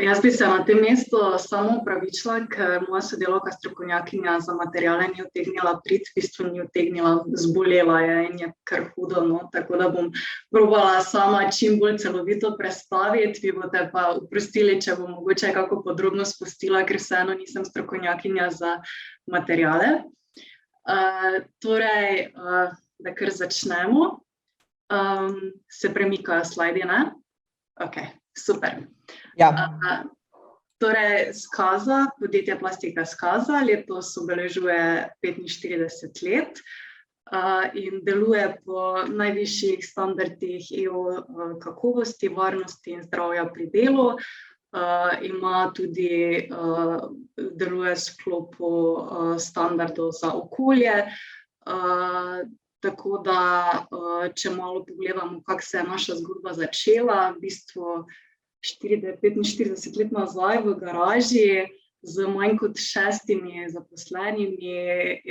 Jaz bi se na tem mestu samo opravičila, ker moja sodelavka strokovnjakinja za materiale ni utegnila priti, v bistvu ni utegnila, zbolela je in je kar hudo, no, tako da bom probala sama čim bolj celovito predstaviti, vi boste pa oprostili, če bom mogoče kako podrobno spustila, ker vseeno nisem strokovnjakinja za materiale. Torej, da kar začnemo. Se premikajo slajdi, ne? Ok, super. Ja. Torej, Skaza, podjetje Plastika Skaza, letos obeležuje 45 let in deluje po najvišjih standardih EU kakovosti, varnosti in zdravja pri delu. Ima tudi, deluje v sklopu standardov za okolje, tako da, če malo pogledamo, kako se je naša zgodba začela, v bistvu 45 let nazaj v garaži z manj kot 6 zaposlenimi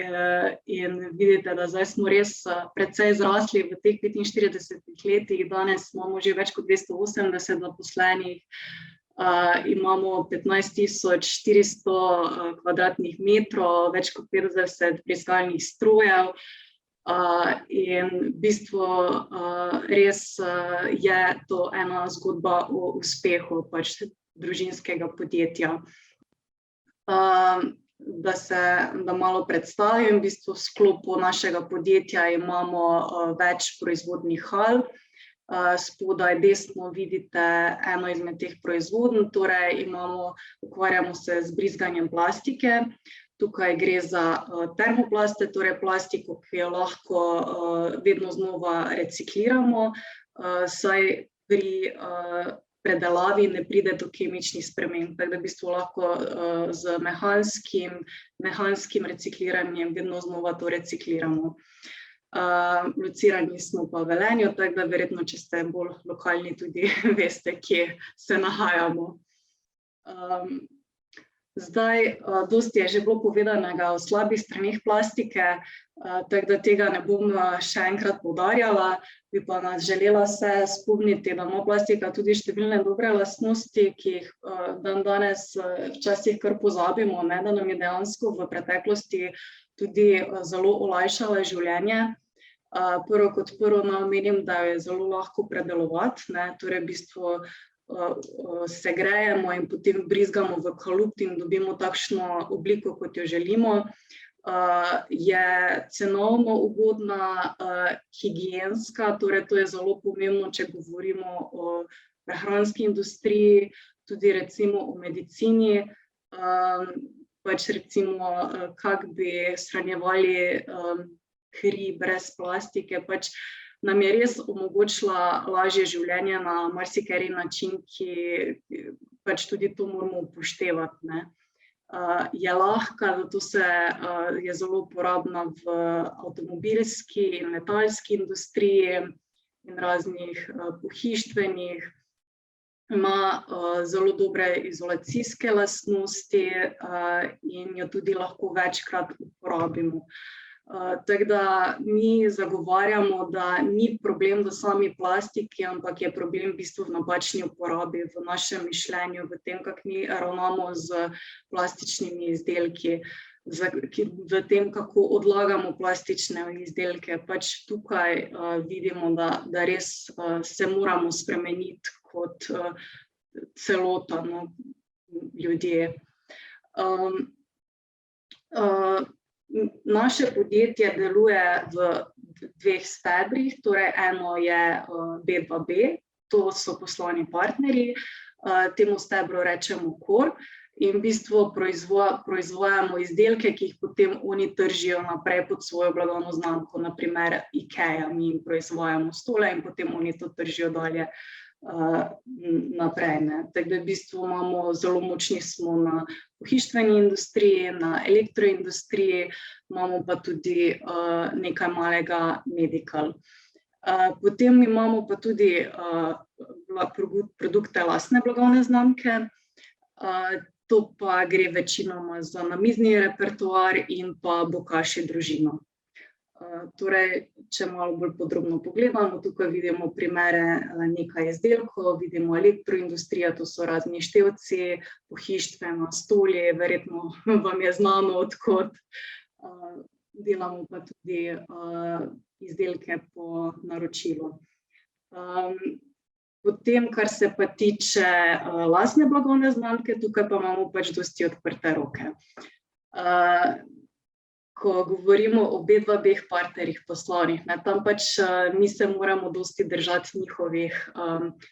in vidite, da zdaj smo res precej zrasli v teh 45 letih, danes imamo že več kot 280 zaposlenih, imamo 15.400 kvadratnih metrov, več kot 50 brizgalnih strojev. In v bistvu res je to ena zgodba o uspehu pač družinskega podjetja. Da malo predstavim, v bistvu v sklopu našega podjetja imamo več proizvodnih hal. Spodaj desno vidite eno izmed teh proizvodnj, torej ukvarjamo se z brizganjem plastike. Tukaj gre za termoplaste, torej plastiko, ki jo lahko vedno znova recikliramo, saj pri predelavi ne pride do kemičnih sprememb, tako da v bistvu lahko z mehanskim recikliranjem vedno znova to recikliramo. Locirani smo pa v Velenju, tako da verjetno, če ste bolj lokalni, tudi veste, kje se nahajamo. Zdaj, dosti je že bilo povedanega o slabih straneh plastike, tako da tega ne bom še enkrat poudarjala, bi pa nas želela se spomniti, da ima plastika tudi številne dobre lastnosti, ki jih dandanes včasih kar pozabimo, ne, da nam je dejansko v preteklosti tudi zelo olajšala življenje. Prvo kot prvo naj omenim, da jo je zelo lahko predelovati, ne, torej v bistvu segrejemo in potem brizgamo v kalup in dobimo takšno obliko, kot jo želimo. Je cenovno ugodna, higienska, torej to je zelo pomembno, če govorimo o prehranski industriji, tudi recimo o medicini, pač recimo kako bi shranjevali kri brez plastike, pač nam je res omogočila lažje življenje na marsikateri način, ki pač tudi to moramo upoštevati, ne. Je lahka, zato je zelo uporabna v avtomobilski in letalski industriji in raznih pohištvenih. Ima zelo dobre izolacijske lastnosti in jo tudi lahko večkrat uporabimo. Tako da mi zagovarjamo, da ni problem v sami plastiki, ampak je problem v bistvu v napačni uporabi, v našem mišljenju, v tem, kako mi ravnamo z plastičnimi izdelki, v tem, kako odlagamo plastične izdelke. Pač tukaj vidimo, da res se moramo spremeniti kot celota, no, ljudje. Naše podjetje deluje v dveh stebrih, torej eno je B2B, to so poslovni partnerji, temu stebru rečemo Core in v bistvu proizvajamo izdelke, ki jih potem oni tržijo naprej pod svojo blagovno znamko, na primer IKEA, mi jim proizvajamo stole in potem oni to tržijo dalje naprej, ne. Tako da v bistvu zelo močni smo na pohištveni industriji, na elektroindustriji, imamo pa tudi nekaj malega medical. Potem imamo pa tudi produkte lastne blagovne znamke, to pa gre večinoma za namizni repertoar in pa Bokashi družino. Torej, če malo bolj podrobno pogledamo, tukaj vidimo primere nekaj izdelkov, vidimo elektroindustrija, to so razni števci, pohištvena, stolje, verjetno vam je znano odkot. Delamo pa tudi izdelke po naročilu. Potem, kar se pa tiče lastne blagovne znamke, tukaj pa imamo pač dosti odprte roke. Ko govorimo o obeh partnerjih poslovnih, tam pač mi se moramo dosti držati njihovih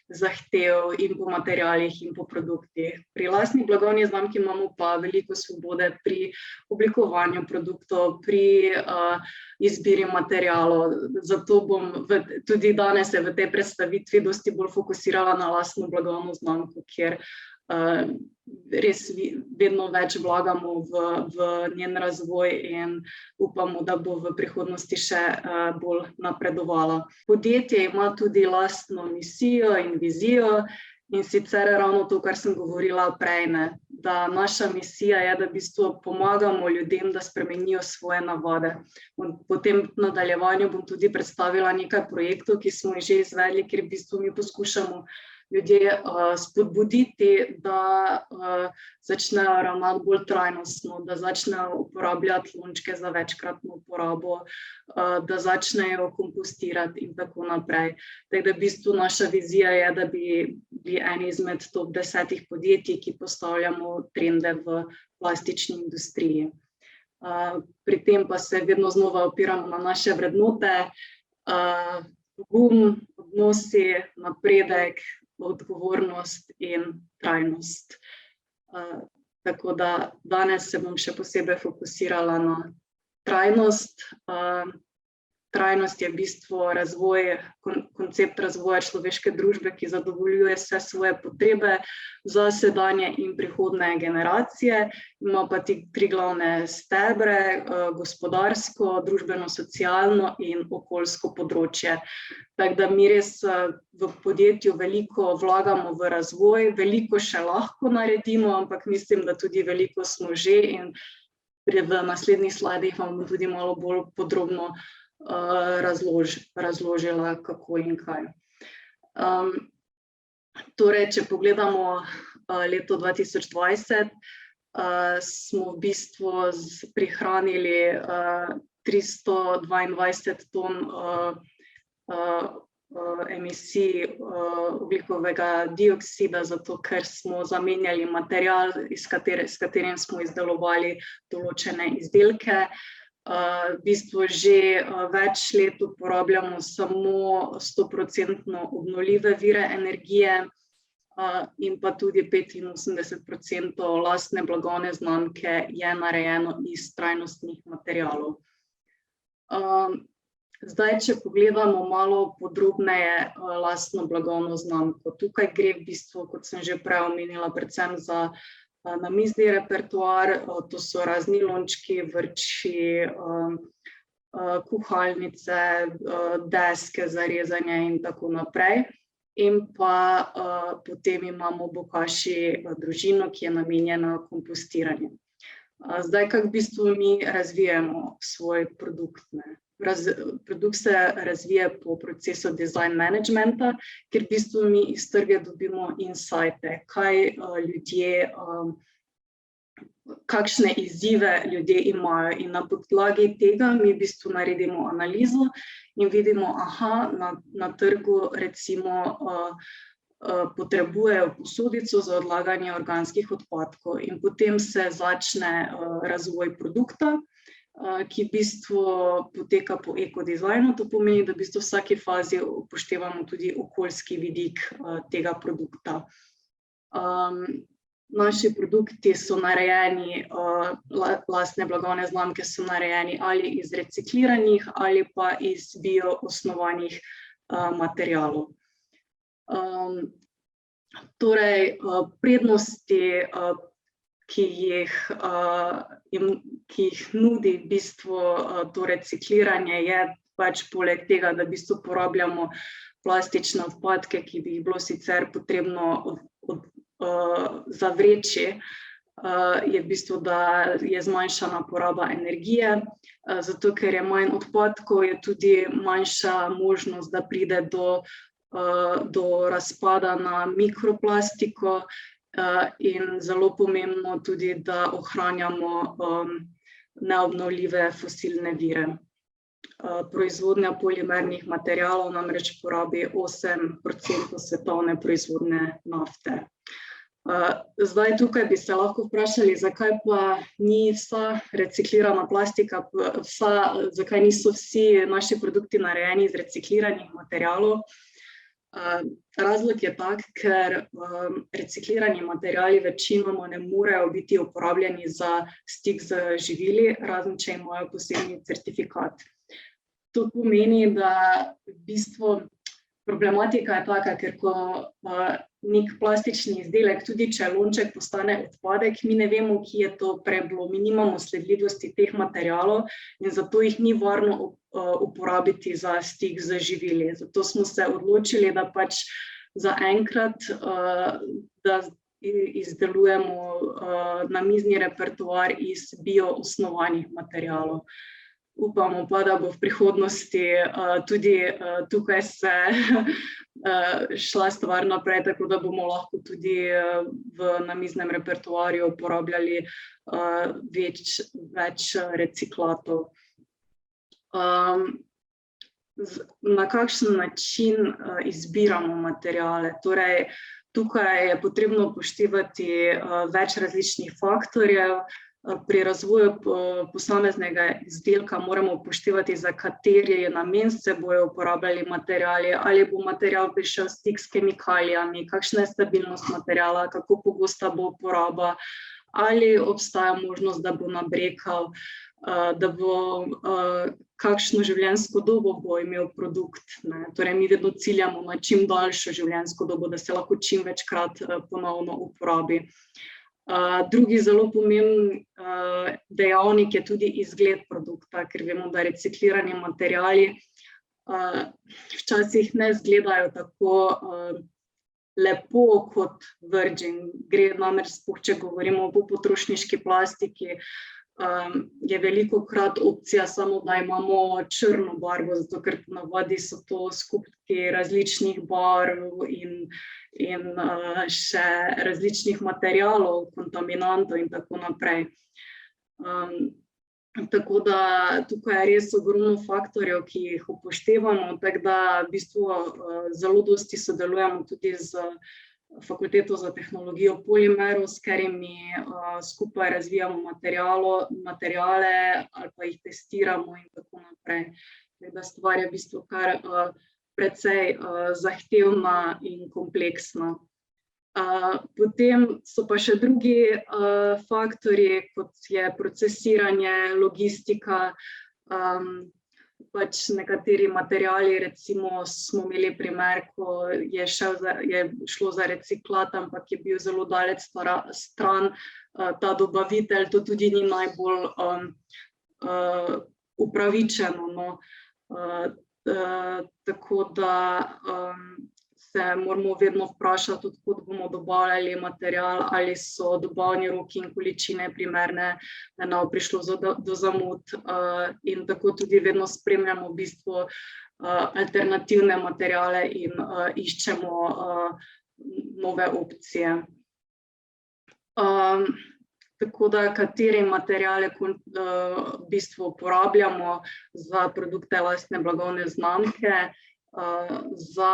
zahtev in po materialih in po produktih. Pri lastni blagovni znamki imamo pa veliko svobode pri oblikovanju produktov, pri izbiri materialov. Zato bom tudi danes se v tej predstavitvi dosti bolj fokusirala na lastno blagovno znamko, kjer res vedno več vlagamo v njen razvoj in upamo, da bo v prihodnosti še bolj napredovala. Podjetje ima tudi lastno misijo in vizijo in sicer ravno to, kar sem govorila prej, da naša misija je, da v bistvu pomagamo ljudem, da spremenijo svoje navade. Po tem nadaljevanju bom tudi predstavila nekaj projektov, ki smo jih že izvedli, kjer v bistvu mi poskušamo ljudje spodbuditi, da začnejo ravnati bolj trajnostno, da začnejo uporabljati lončke za večkratno uporabo, da začnejo kompostirati in tako naprej. Tako da v bistvu naša vizija je, da bi bili eni izmed top 10 podjetij, ki postavljamo trende v plastični industriji. Pri tem pa se vedno znova opiramo na naše vrednote, pogum, odnosi, napredek, odgovornost in trajnost. Tako da danes se bom še posebej fokusirala na trajnost. Trajnost je v bistvu koncept razvoja človeške družbe, ki zadovoljuje vse svoje potrebe za sedanje in prihodnje generacije. Ima pa tri glavne stebre, gospodarsko, družbeno-socialno in okoljsko področje. Tako da mi res v podjetju veliko vlagamo v razvoj, veliko še lahko naredimo, ampak mislim, da tudi veliko smo že in v naslednjih slajdih vam bom tudi malo bolj podrobno razložila, kako in kaj. Torej, če pogledamo leto 2020, smo v bistvu prihranili 322 ton emisij ogljikovega dioksida, zato ker smo zamenjali material, s katerim smo izdelovali določene izdelke. V bistvu že več let uporabljamo samo 100% obnovljive vire energije in pa tudi 85% lastne blagovne znamke je narejeno iz trajnostnih materialov. Zdaj, če pogledamo malo podrobneje lastno blagovno znamko, tukaj gre v bistvu, kot sem že prej omenila, predvsem za namizni repertoar, to so razni lončki, vrči, kuhalnice, deske za rezanje in tako naprej. In pa potem imamo bokashi družino, ki je namenjena kompostiranju. Zdaj, kako v bistvu mi razvijamo svoj produkt, Produkt se razvije po procesu design managementa, kjer v bistvu mi iz trga dobimo insajte, kakšne izzive ljudje imajo. In na podlagi tega mi v bistvu naredimo analizo in vidimo, na trgu recimo potrebujejo posodico za odlaganje organskih odpadkov in potem se začne razvoj produkta, ki v bistvu poteka po ekodizajnu. To pomeni, da v bistvu v vsaki fazi upoštevamo tudi okoljski vidik tega produkta. Naši produkti so narejeni, lastne blagovne znamke so narejeni ali iz recikliranih ali pa iz bio-osnovanih materialov. Torej, prednosti, ki jih nudi v bistvu to recikliranje, je pač poleg tega, da v bistvu porabljamo plastične odpadke, ki bi jih bilo sicer potrebno zavreči, je v bistvu, da je zmanjšana poraba energije, zato ker je manj odpadkov, je tudi manjša možnost, da pride do razpada na mikroplastiko, in zelo pomembno tudi, da ohranjamo neobnovljive fosilne vire. Proizvodnja polimernih materialov namreč porabi 8% svetovne proizvodnje nafte. Zdaj tukaj bi se lahko vprašali, zakaj pa ni vsa reciklirana plastika, zakaj niso vsi naši produkti narejeni iz recikliranih materialov. Razlog je tak, ker reciklirani materiali večinoma ne morejo biti uporabljeni za stik z živili, razen če imajo posebni certifikat. To pomeni, da v bistvu problematika je taka, ker ko nek plastični izdelek, tudi če lonček postane odpadek, mi ne vemo, kje je to prej bilo, mi nimamo sledljivosti teh materialov in zato jih ni varno uporabiti za stik z živili. Zato smo se odločili, da pač zaenkrat, da izdelujemo namizni repertoar iz bioosnovanih materialov. Upamo pa, da bo v prihodnosti tudi tukaj se šla stvar naprej, tako da bomo lahko tudi v namiznem repertoarju uporabljali več reciklatov. Na kakšen način izbiramo materiale? Torej, tukaj je potrebno upoštevati več različnih faktorjev. Pri razvoju posameznega izdelka moramo upoštevati, za kateri namen se bojo uporabljali materiali, ali bo material prišel v stik s kemikalijami, kakšna je stabilnost materiala, kako pogosta bo uporaba, ali obstaja možnost, da bo nabrekal, da bo kakšno življenjsko dobo bo imel produkt. Torej, mi vedno ciljamo na čim daljšo življenjsko dobo, da se lahko čim večkrat ponovno uporabi. Drugi zelo pomemben dejavnik je tudi izgled produkta, ker vemo, da reciklirani materiali včasih ne izgledajo tako lepo kot virgin. Gre namreč, če govorimo o potrošniški plastiki, je velikokrat opcija samo, da imamo črno barvo, zato ker ponavadi so to skupki različnih barv in še različnih materialov, kontaminantov in tako naprej. Tako da tukaj je res ogromno faktorjev, ki jih upoštevamo, tako da v bistvu zelo dosti sodelujemo tudi z Fakulteto za tehnologijo polimerov, s katerimi skupaj razvijamo materiale ali pa jih testiramo in tako naprej. Tako da stvar je v bistvu kar precej zahtevna in kompleksna. Potem so pa še drugi faktorji, kot je procesiranje, logistika. Pač nekateri materiali, recimo smo imeli primer, ko je šlo za reciklat, ampak je bil zelo daleč stran ta dobavitelj, to tudi ni najbolj upravičeno. Tako da se moramo vedno vprašati, odkot bomo dobavljali material, ali so dobavni roki in količine primerne, da ne bo prišlo do zamud, in tako tudi vedno spremljamo v bistvu alternativne materiale in iščemo nove opcije. Tako da kateri materiale v bistvu uporabljamo za produkte lastne blagovne znamke. Za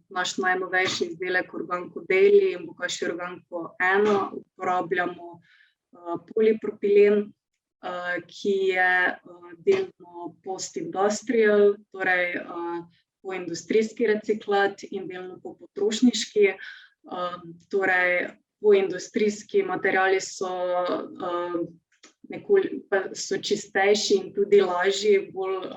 naš najnovejši izdelek Organko Daily in Bokashi Organko 1 uporabljamo polipropilen, ki je delno post-industrial, torej poindustrijski reciklat in delno potrošniški. Torej, poindustrijski materiali so čistejši in tudi lažji, bolj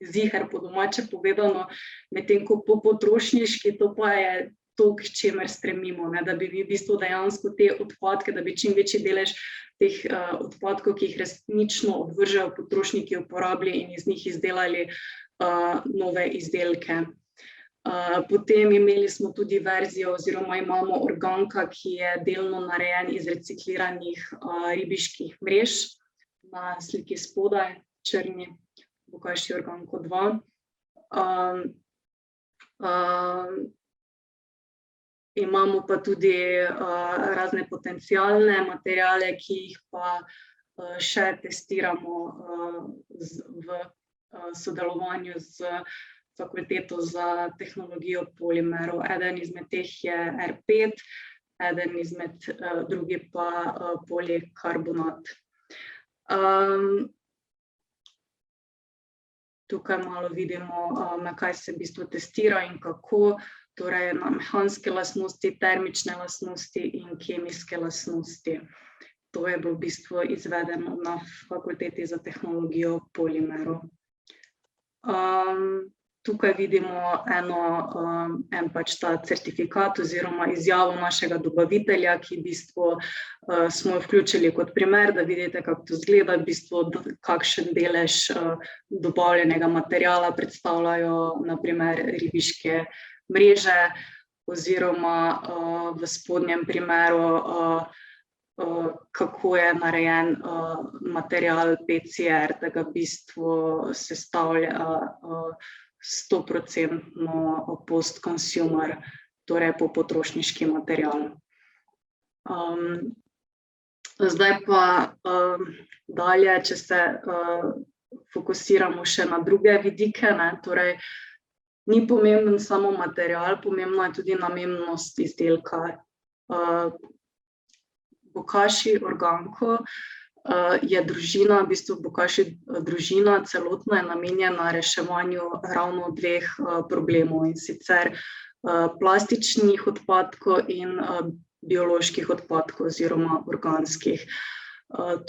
ziher, po domače povedano, medtem ko potrošniški, to pa je to, k čemer stremimo, da bi v bistvu dejansko te odpadke, da bi čim večji delež teh odpadkov, ki jih resnično odvržejo potrošniki, uporabili in iz njih izdelali nove izdelke. Potem imeli smo tudi verzijo oziroma imamo organka, ki je delno narejen iz recikliranih ribiških mrež. Na sliki spodaj, črni Bokashi Organko 2. Imamo pa tudi razne potencialne materiale, ki jih pa še testiramo v sodelovanju z Fakulteto za tehnologijo polimerov. Eden izmed teh je R5, eden izmed drugi pa polikarbonat. Tukaj malo vidimo, na kaj se v bistvu testira in kako, torej na mehanske lastnosti, termične lastnosti in kemijske lastnosti. To je bilo v bistvu izvedeno na Fakulteti za tehnologijo polimerov. Tukaj vidimo en pač ta certifikat oziroma izjavo našega dobavitelja, ki v bistvu smo jo vključili kot primer, da vidite, kako to izgleda, v bistvu kakšen delež dobavljenega materiala predstavljajo na primer ribiške mreže oziroma v spodnjem primeru, kako je narejen material PCR, da ga v bistvu sestavlja 100% post-consumer, torej po potrošniški material. Zdaj pa dalje, če se fokusiramo še na druge vidike, torej ni pomemben samo material, pomembna je tudi namembnost izdelka. Bokashi Organko je družina, v bistvu Bokashi družina celotna je namenjena reševanju ravno dveh problemov, in sicer plastičnih odpadkov in bioloških odpadkov oziroma organskih.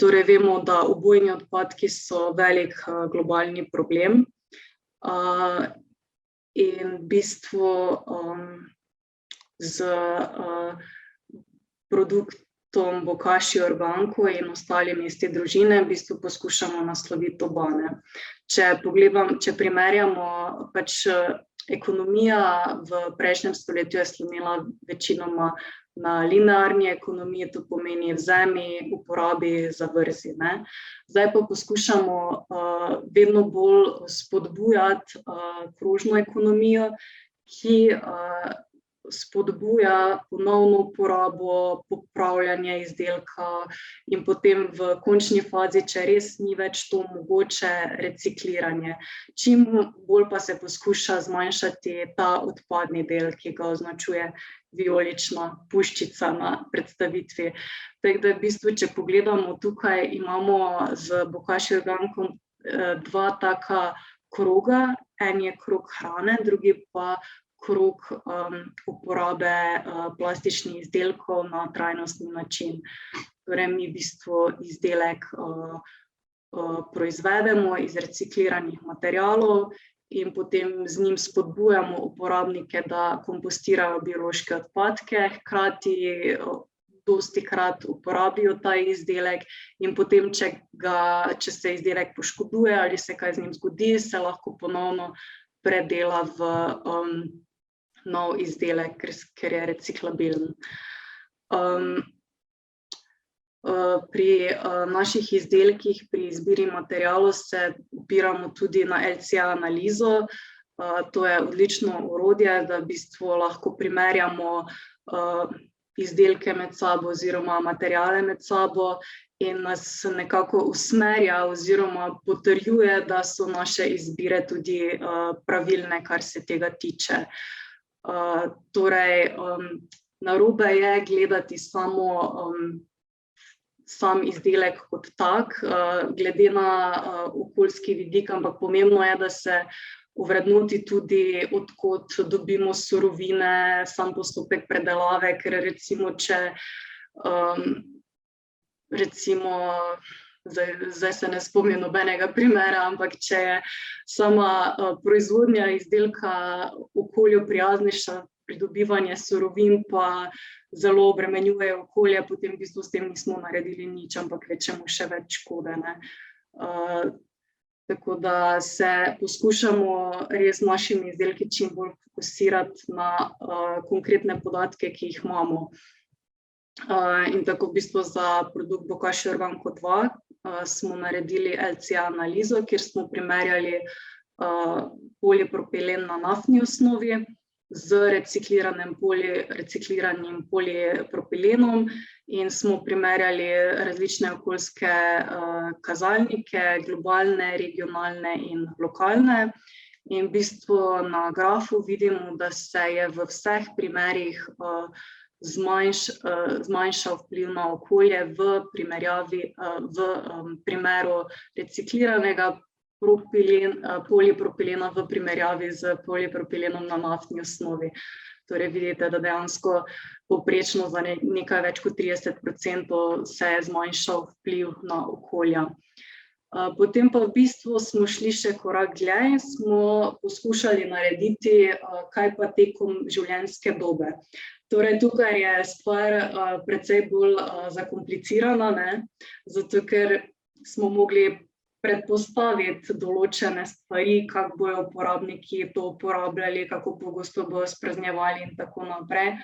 Torej vemo, da ubojni odpadki so velik globalni problem in v bistvu z Bokashi Organko in ostalimi iz te družine v bistvu poskušamo nasloviti oba. Če primerjamo, pač ekonomija v prejšnjem stoletju je slonela večinoma na linearni ekonomiji, to pomeni vzemi, uporabi, zavrzi. Zdaj pa poskušamo vedno bolj spodbujati krožno ekonomijo, ki spodbuja ponovno uporabo, popravljanje izdelka in potem v končni fazi, če res ni več to mogoče, recikliranje. Čim bolj pa se poskuša zmanjšati ta odpadni del, ki ga označuje vijolična puščica na predstavitvi. Tako da v bistvu, če pogledamo tukaj, imamo z Bokashi Organkom dva taka kroga, en je krog hrane, drugi pa krog uporabe plastičnih izdelkov na trajnostni način. Torej mi v bistvu izdelek proizvedemo iz recikliranih materialov in potem z njim spodbujamo uporabnike, da kompostirajo biološke odpadke, hkrati dostikrat uporabijo ta izdelek in potem, če se izdelek poškoduje ali se kaj z njim zgodi, se lahko ponovno predela v nov izdelek, ker je reciklabilen. Pri naših izdelkih, pri izbiri materialov se opiramo tudi na LCA analizo. To je odlično orodje, da v bistvu lahko primerjamo izdelke med sabo oziroma materiale med sabo in nas nekako usmerja oziroma potrjuje, da so naše izbire tudi pravilne, kar se tega tiče. Torej, narobe je gledati samo sam izdelek kot tak, glede na okoljski vidik, ampak pomembno je, da se ovrednoti tudi, od kod dobimo surovine, sam postopek predelave, ker recimo, zdaj se ne spomnim nobenega primera, ampak če je sama proizvodnja izdelka okolju prijaznejša, pridobivanje surovin pa zelo obremenjuje okolje, potem v bistvu s tem nismo naredili nič, ampak kvečjemu še več škode. Tako da se poskušamo res z našimi izdelki čim bolj fokusirati na konkretne podatke, ki jih imamo. In tako v bistvu za produkt Bokashi Organko 2 smo naredili LCA analizo, kjer smo primerjali polipropilen na naftni osnovi z recikliranim polipropilenom in smo primerjali različne okoljske kazalnike, globalne, regionalne in lokalne. In v bistvu na grafu vidimo, da se je v vseh primerih zmanjšal vpliv na okolje v primeru recikliranega polipropilena v primerjavi z polipropilenom na naftni osnovi. Torej vidite, da dejansko povprečno za nekaj več kot 30% se je zmanjšal vpliv na okolje. Potem pa v bistvu smo šli še korak dlje in smo poskušali narediti, kaj pa tekom življenjske dobe. Torej tukaj je stvar precej bolj zakomplicirana, zato ker smo mogli predpostaviti določene stvari, kako bojo uporabniki to uporabljali, kako pogosto bojo spraznjevali in tako naprej.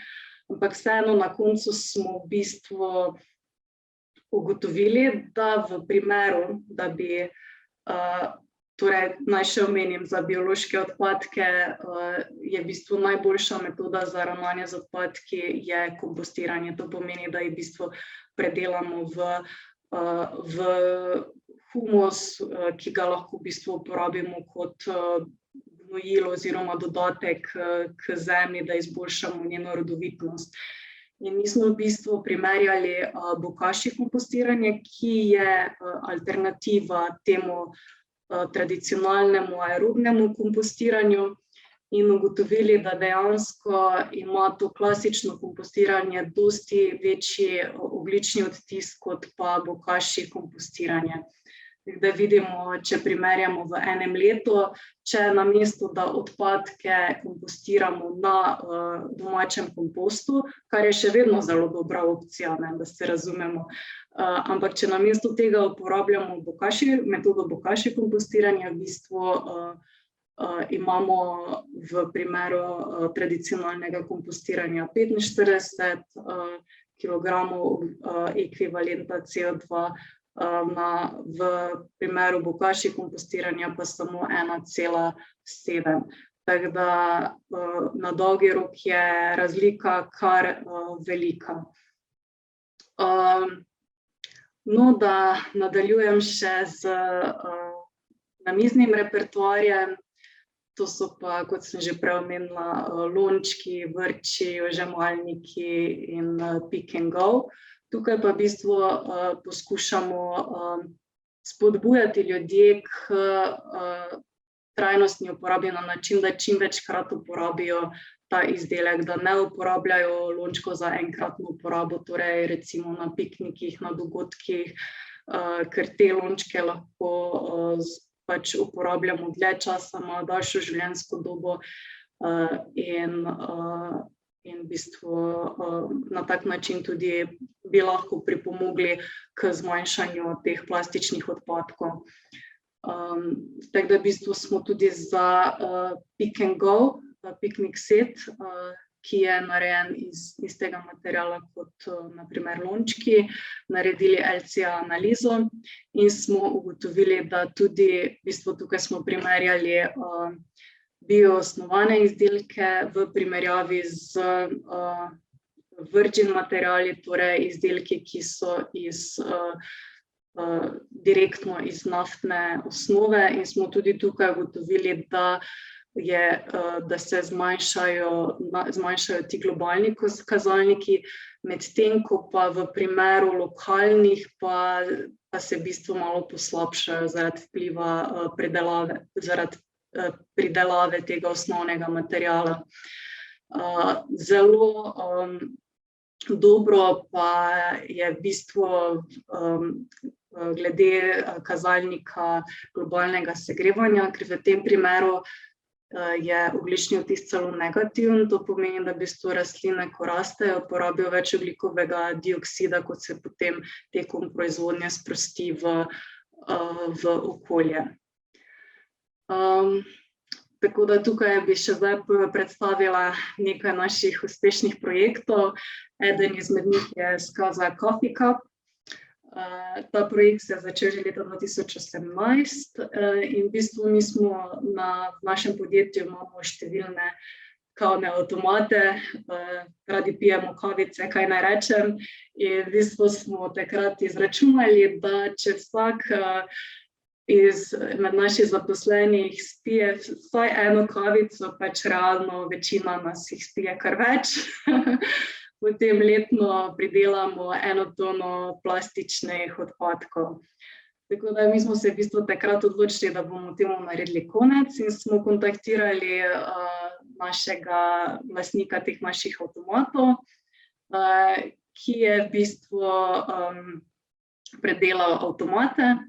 Ampak vseeno na koncu smo v bistvu ugotovili, da v primeru, da bi, torej naj še omenim, za biološke odpadke je v bistvu najboljša metoda za ravnanje z odpadki je kompostiranje. To pomeni, da jih v bistvu predelamo v humus, ki ga lahko v bistvu uporabimo kot gnojilo oziroma dodatek k zemlji, da izboljšamo njeno rodovitnost. In mi smo v bistvu primerjali Bokashi kompostiranje, ki je alternativa temu tradicionalnemu aerobnemu kompostiranju in ugotovili, da dejansko ima to klasično kompostiranje dosti večji ogljični odtis kot pa Bokashi kompostiranje. Da vidimo, če primerjamo v enem letu, če namesto, da odpadke kompostiramo na domačem kompostu, kar je še vedno zelo dobra opcija, da se razumemo, ampak če namesto tega uporabljamo metodo Bokashi kompostiranja, v bistvu imamo v primeru tradicionalnega kompostiranja 45 kilogramov ekvivalenta CO2, v primeru Bokashi kompostiranja pa samo 1,7. Tako da na dolgi rok je razlika kar velika. No, da nadaljujem še z namiznim repertoarjem. To so pa, kot sem že prej omenila, lončki, vrči, ožemalniki in pick and go. Tukaj pa v bistvu poskušamo spodbujati ljudje k trajnostni uporabi na način, da čim večkrat uporabijo ta izdelek, da ne uporabljajo lončkov za enkratno uporabo, torej recimo na piknikih, na dogodkih, ker te lončke lahko pač uporabljamo dlje časa, ima daljšo življenjsko dobo in v bistvu na tak način tudi bi lahko pripomogli k zmanjšanju teh plastičnih odpadkov. Tako da v bistvu smo tudi za pick and go, piknik set, ki je narejen iz tega materiala kot na primer lončki, naredili LCA analizo in smo ugotovili, da tudi v bistvu tukaj smo primerjali bioosnovane izdelke v primerjavi z virgin materiali, torej izdelki, ki so direktno iz naftne osnove in smo tudi tukaj ugotovili, da se zmanjšajo ti globalni kazalniki, medtem ko pa v primeru lokalnih pa se v bistvu malo poslabšajo zaradi vpliva pridelave tega osnovnega materiala. Zelo dobro pa je v bistvu glede kazalnika globalnega segrevanja, ker v tem primeru je ogljični odtis celo negativen. To pomeni, da v bistvu rastline, ko rastejo, porabijo več ogljikovega dioksida, kot se potem tekom proizvodnje sprosti v okolje. Tako da tukaj bi še zdaj predstavila nekaj naših uspešnih projektov. Eden izmed njih je Skaza Coffee Cup. Ta projekt se je začel že leta 2018 in v bistvu mi smo v našem podjetju imamo številne kavne avtomate, radi pijemo kavice, kaj naj rečem. In v bistvu smo takrat izračunali, da če vsak med naših zaposlenih spije vsaj eno kavico, pač realno večina nas jih spije kar več. Potem letno pridelamo 1 tono plastičnih odpadkov. Tako da mi smo se v bistvu takrat odločili, da bomo temu naredili konec in smo kontaktirali našega lastnika teh naših avtomatov, ki je v bistvu predelal avtomate,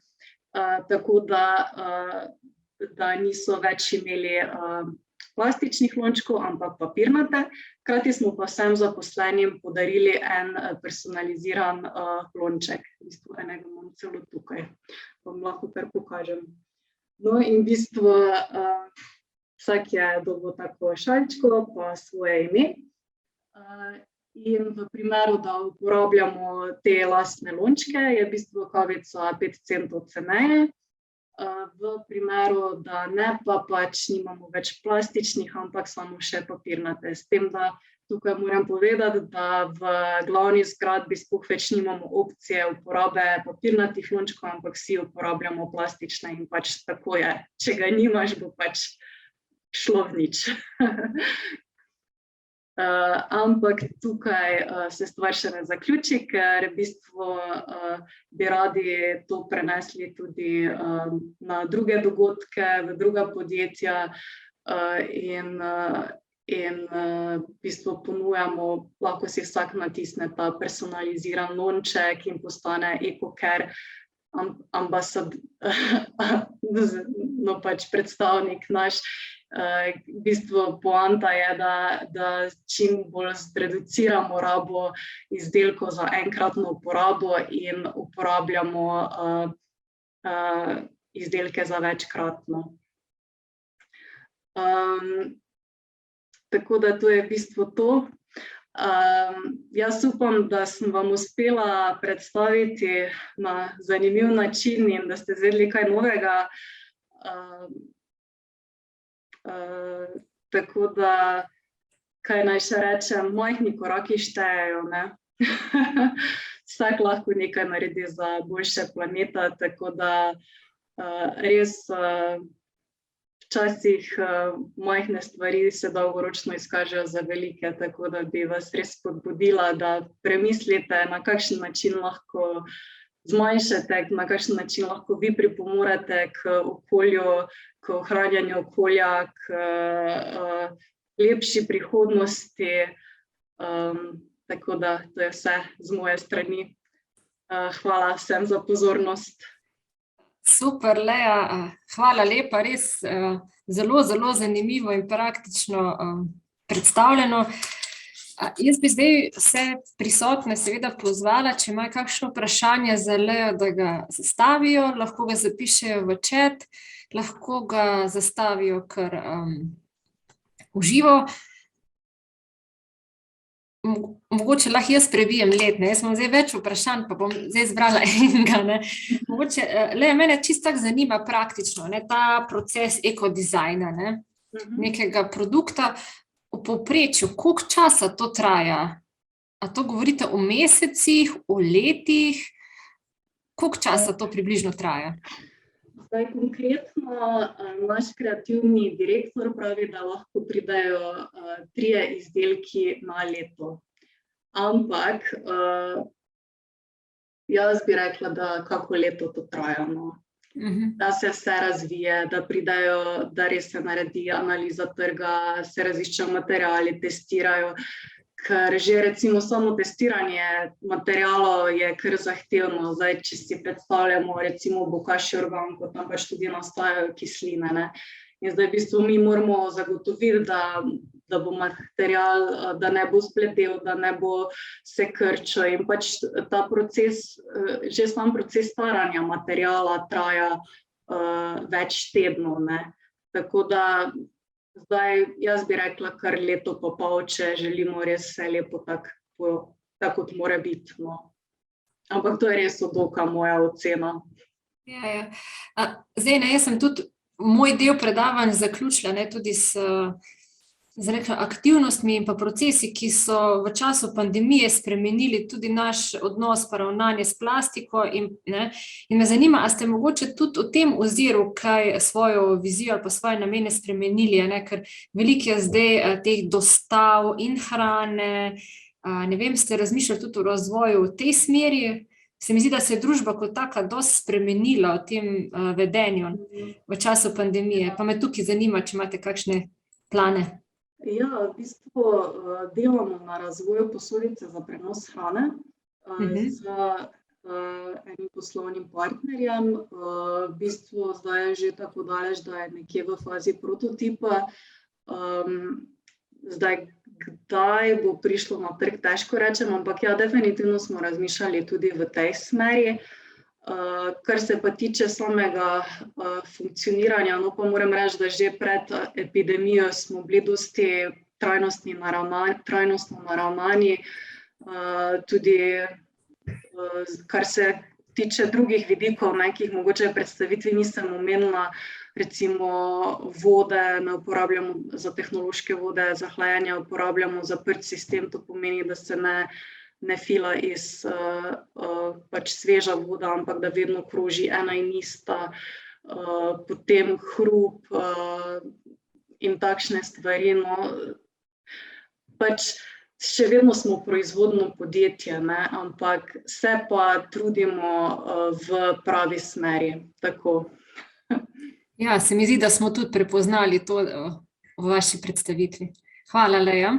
tako da niso več imeli plastičnih lončkov, ampak papirnate. Hkrati smo pa vsem zaposlenim podarili en personaliziran lonček. V bistvu enega imam celo tukaj, vam lahko kar pokažem. No in v bistvu vsak je dobil tako šaljčko pa svoje ime. In v primeru, da uporabljamo te lastne lončke, je v bistvu kavica 5 centov ceneje. V primeru, da ne, pa pač nimamo več plastičnih, ampak samo še papirnate. S tem, da tukaj moram povedati, da v glavni zgradbi sploh več nimamo opcije uporabe papirnatih lončkov, ampak vsi uporabljamo plastične in pač tako je. Če ga nimaš, bo pač šlo v nič. Ampak tukaj se stvar še ne zaključi, ker v bistvu bi radi to prenesli tudi na druge dogodke, v druga podjetja in v bistvu ponujamo, lahko si vsak natisne ta personaliziran lonček in postane EcoCare predstavnik naš. V bistvu poanta je, da čim bolj zreduciramo rabo izdelkov za enkratno uporabo in uporabljamo izdelke za večkratno. Tako da to je v bistvu to. Jaz upam, da sem vam uspela predstaviti na zanimiv način in da ste izvedeli kaj novega. Tako da, kaj naj še rečem, majhni koraki štejejo, ne? Vsak lahko nekaj naredi za boljše planeta, tako da res včasih majhne stvari se dolgoročno izkažejo za velike, tako da bi vas res spodbudila, da premislite, na kakšen način lahko zmanjšate, na kakšen način lahko vi pripomorete k okolju, k ohranjanju okolja, k lepši prihodnosti. Tako da to je vse z moje strani. Hvala vsem za pozornost. Super, Lea, hvala lepa, res zelo, zelo zanimivo in praktično predstavljeno. Jaz bi zdaj vse prisotne seveda pozvala, če imajo kakšno vprašanje za Leo, da ga zastavijo, lahko ga zapišejo v chat, lahko ga zastavijo kar v živo. Mogoče lahko jaz prebijem led, ne? Jaz imam zdaj več vprašanj, pa bom zdaj izbrala enega, ne? Mogoče, Lea, mene čisto tako zanima praktično, ne? Ta proces ekodizajna, ne? Nekega produkta. V povprečju, koliko časa to traja? A to govorite o mesecih, o letih? Koliko časa to približno traja? Zdaj konkretno naš kreativni direktor pravi, da lahko pridejo 3 izdelki na leto. Ampak jaz bi rekla, da kako leto to traja, no. Da se vse razvije, da pridejo, da res se naredi analiza trga, se raziščejo materiali, testirajo, ker že recimo samo testiranje materialov je kar zahtevno. Zdaj, če si predstavljamo recimo bokaši organko, tam pač tudi nastajajo kisline, ne. In zdaj v bistvu mi moramo zagotoviti, da bo material, da ne bo spletel, da ne bo se krčil in pač ta proces, že sam proces staranja materiala traja več tednov, ne. Tako da zdaj jaz bi rekla kar leto pa pol, če želimo res vse lepo tako kot mora biti. No. Ampak to je res odoka moja ocena. Ja. Zdaj, ne, jaz sem tudi moj del predavanj zaključila, ne, tudi z aktivnostmi in pa procesi, ki so v času pandemije spremenili tudi naš odnos pa ravnanje s plastiko in me zanima, a ste mogoče tudi v tem oziru kaj svojo vizijo ali pa svoje namene spremenili, ne, ker veliko je zdaj teh dostav in hrane, ne vem, ste razmišljali tudi o razvoju v tej smeri? Se mi zdi, da se je družba kot taka dosti spremenila v tem vedenju v času pandemije. Pa me tukaj zanima, če imate kakšne plane. Ja, v bistvu delamo na razvoju posodice za prenos hrane z enim poslovnim partnerjem. V bistvu zdaj je že tako daleč, da je nekje v fazi prototipa. Zdaj, kdaj bo prišlo na trg, težko rečem, ampak ja, definitivno smo razmišljali tudi v tej smeri. Kar se pa tiče samega funkcioniranja, no pa moram reči, da že pred epidemijo smo bili dosti trajnostno naravnani, tudi kar se tiče drugih vidikov, ki jih mogoče v predstavitvi nisem omenila, recimo vode ne uporabljamo za tehnološke vode, za hlajenje uporabljamo zaprt sistem, to pomeni, da se ne fila iz pač sveža voda, ampak da vedno kroži ena in ista, potem hrup in takšne stvari. No. Pač še vedno smo proizvodno podjetje, ne, ampak se pa trudimo v pravi smeri, tako. Ja, se mi zdi, da smo tudi prepoznali to v vaši predstavitvi. Hvala, Leja.